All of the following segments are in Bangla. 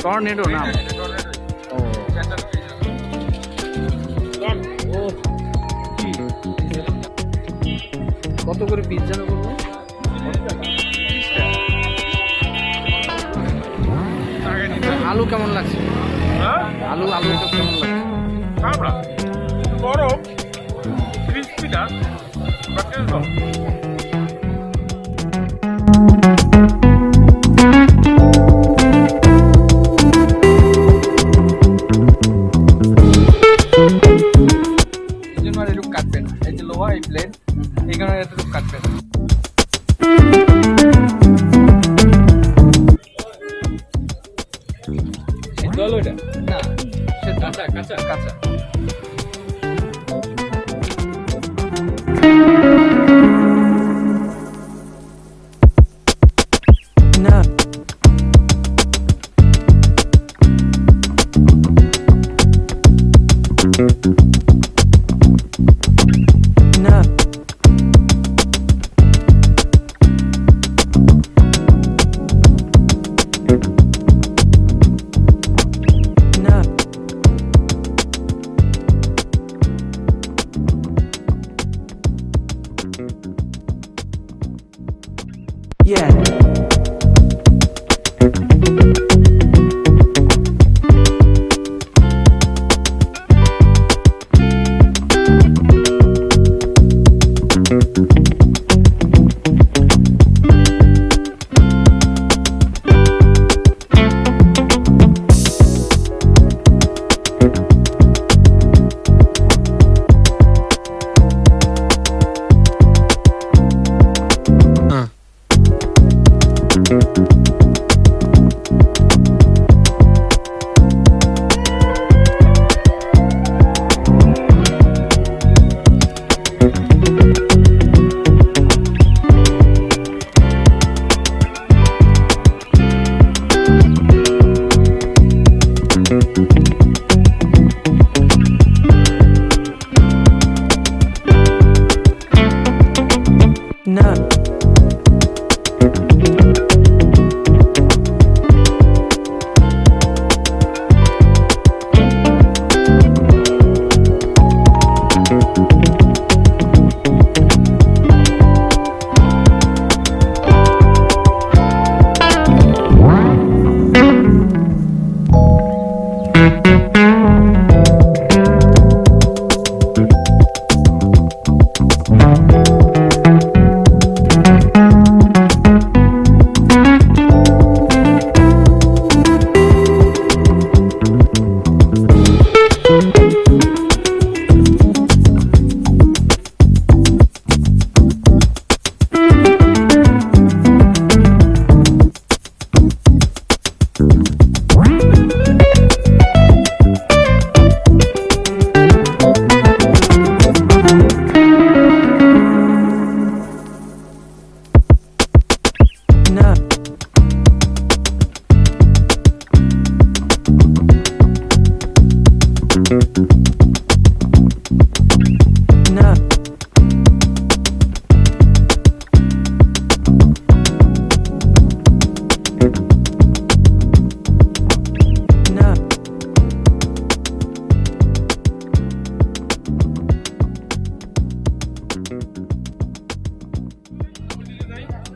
টর্নেডো নাম। কত করে পিস জানো বলবো? আলু কেমন লাগছে? আলু আলু কেমন লাগছে? গরম ক্রিস্পি না। কাটবেন এই যে লোহা এই প্লেন এখানে এতটুকু কাটবেন। জল ওইটা না, সে কাঁচা কাঁচা কাঁচা। না Yeah.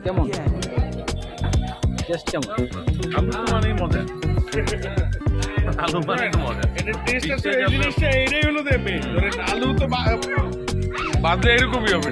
কেমন টেস্ট কেমন? আলু তো মানেই মজা, আলু মানে তো মজা। এটা টেস্ট আছে, এই জিনিসটা এটাই হলো দেবে। ধরেন আলু তো বাদলে এরকমই হবে।